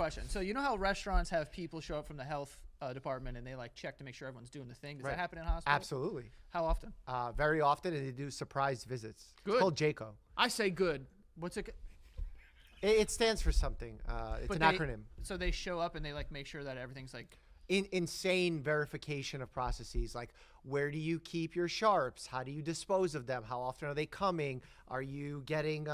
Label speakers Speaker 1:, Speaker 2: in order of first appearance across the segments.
Speaker 1: Question. So you know how restaurants have people show up from the health department and they like check to make sure everyone's doing the thing? Does that happen in hospitals?
Speaker 2: Absolutely.
Speaker 1: How often?
Speaker 2: Very often, and they do surprise visits.
Speaker 3: Good.
Speaker 2: It's called JACO.
Speaker 3: I say good.
Speaker 1: What's it?
Speaker 2: It stands for something. It's an acronym.
Speaker 1: So they show up and they like make sure that everything's like
Speaker 2: Insane verification of processes, like where do you keep your sharps? How do you dispose of them? How often are they coming? Are you getting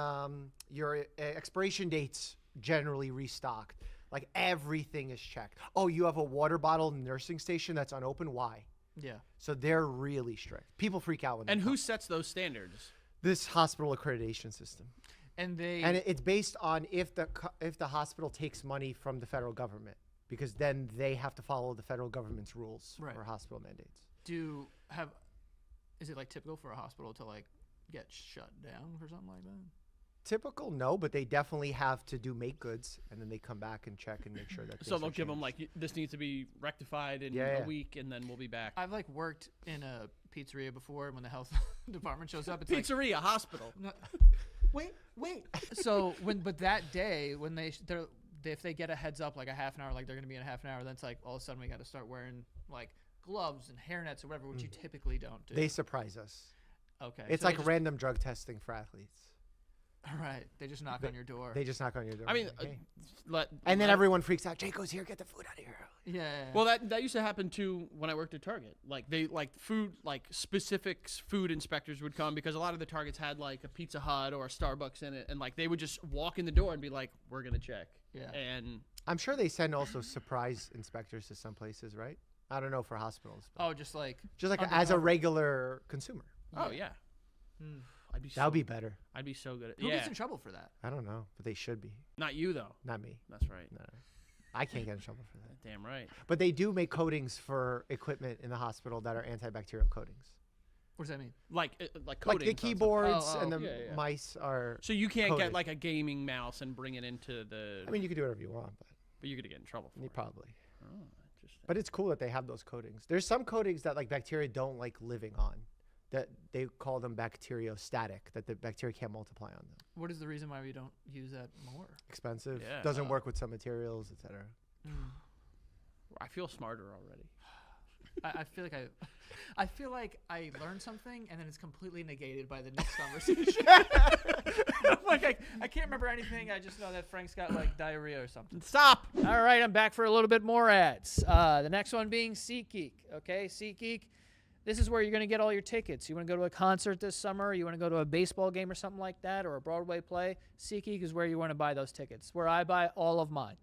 Speaker 2: your expiration dates generally restocked? Like everything is checked. Oh, you have a water bottle nursing station that's unopened? Why?
Speaker 1: yeah.
Speaker 2: So they're really strict. People freak out when
Speaker 3: And
Speaker 2: they
Speaker 3: who
Speaker 2: come.
Speaker 3: sets those standards?
Speaker 2: This hospital accreditation system.
Speaker 1: And they
Speaker 2: And it's based on if the hospital takes money from the federal government, because then they have to follow the federal government's rules
Speaker 1: Right.
Speaker 2: for hospital mandates.
Speaker 1: is it like typical for a hospital to like get shut down or something like that?
Speaker 2: Typical, no, but they definitely have to do make goods, and then they come back and check and make sure that.
Speaker 3: So
Speaker 2: things
Speaker 3: they'll
Speaker 2: are
Speaker 3: give them
Speaker 2: changed.
Speaker 3: like, this needs to be rectified in
Speaker 2: Yeah,
Speaker 3: a
Speaker 2: yeah.
Speaker 3: week, and then we'll be back.
Speaker 1: I've like worked in a pizzeria before, and when the health department shows up, it's like
Speaker 3: Pizzeria, hospital.
Speaker 1: no, wait. So but that day when if they get a heads up like a half an hour, like they're gonna be in a half an hour, then it's like all of a sudden we got to start wearing like gloves and hairnets or whatever, which you typically don't do.
Speaker 2: They surprise us.
Speaker 1: Okay.
Speaker 2: It's
Speaker 1: so
Speaker 2: like random drug testing for athletes.
Speaker 1: right. They just knock on your door.
Speaker 2: They just knock on your door.
Speaker 3: I mean,
Speaker 2: like, "Hey."
Speaker 3: let,
Speaker 2: and then
Speaker 3: let-
Speaker 2: everyone freaks out. Jayco's here. Get the food out of here.
Speaker 1: yeah.
Speaker 3: Well, that used to happen too when I worked at Target. Like they specific food inspectors would come because a lot of the Targets had like a Pizza Hut or a Starbucks in it, and like they would just walk in the door and be like, "We're gonna check."
Speaker 1: Yeah.
Speaker 3: And
Speaker 2: I'm sure they send also surprise inspectors to some places, right? I don't know for hospitals. But
Speaker 1: just like
Speaker 2: just like as a
Speaker 1: undercover.
Speaker 2: regular consumer.
Speaker 3: oh yeah,
Speaker 1: Hmm.
Speaker 3: I'd be
Speaker 2: That would
Speaker 3: so,
Speaker 2: be better.
Speaker 3: I'd be so good at
Speaker 1: Who
Speaker 3: yeah.
Speaker 1: gets in trouble for that?
Speaker 2: I don't know, but they should be.
Speaker 3: Not you though.
Speaker 2: Not me.
Speaker 3: That's right.
Speaker 2: No. I can't get in trouble for that.
Speaker 3: Damn right.
Speaker 2: But they do make coatings for equipment in the hospital that are antibacterial coatings.
Speaker 1: What does that mean?
Speaker 3: Like
Speaker 2: Like
Speaker 3: coding.
Speaker 2: the
Speaker 3: on something.
Speaker 2: keyboards
Speaker 1: Oh,
Speaker 2: and the
Speaker 3: yeah, yeah.
Speaker 2: mice are.
Speaker 3: So you can't
Speaker 2: coded.
Speaker 3: get like a gaming mouse and bring it into the.
Speaker 2: I mean, you can do whatever you want,
Speaker 3: but you're gonna get in trouble for
Speaker 2: you
Speaker 3: it.
Speaker 2: probably.
Speaker 3: Oh, interesting.
Speaker 2: But it's cool that they have those coatings. There's some coatings that like bacteria don't like living on. That they call them bacteriostatic, that the bacteria can't multiply on them.
Speaker 1: What is the reason why we don't use that more?
Speaker 2: Expensive.
Speaker 3: Yeah.
Speaker 2: Doesn't work with some materials, etc.
Speaker 3: I feel smarter already.
Speaker 1: I feel like I learned something and then it's completely negated by the next conversation. Like I can't remember anything. I just know that Frank's got like diarrhea or something.
Speaker 3: Stop.
Speaker 1: All right, I'm back for a little bit more ads. The next one being SeatGeek. Okay, SeatGeek. This is where you're going to get all your tickets. You want to go to a concert this summer, you want to go to a baseball game or something like that, or a Broadway play, SeatGeek is where you want to buy those tickets, where I buy all of mine.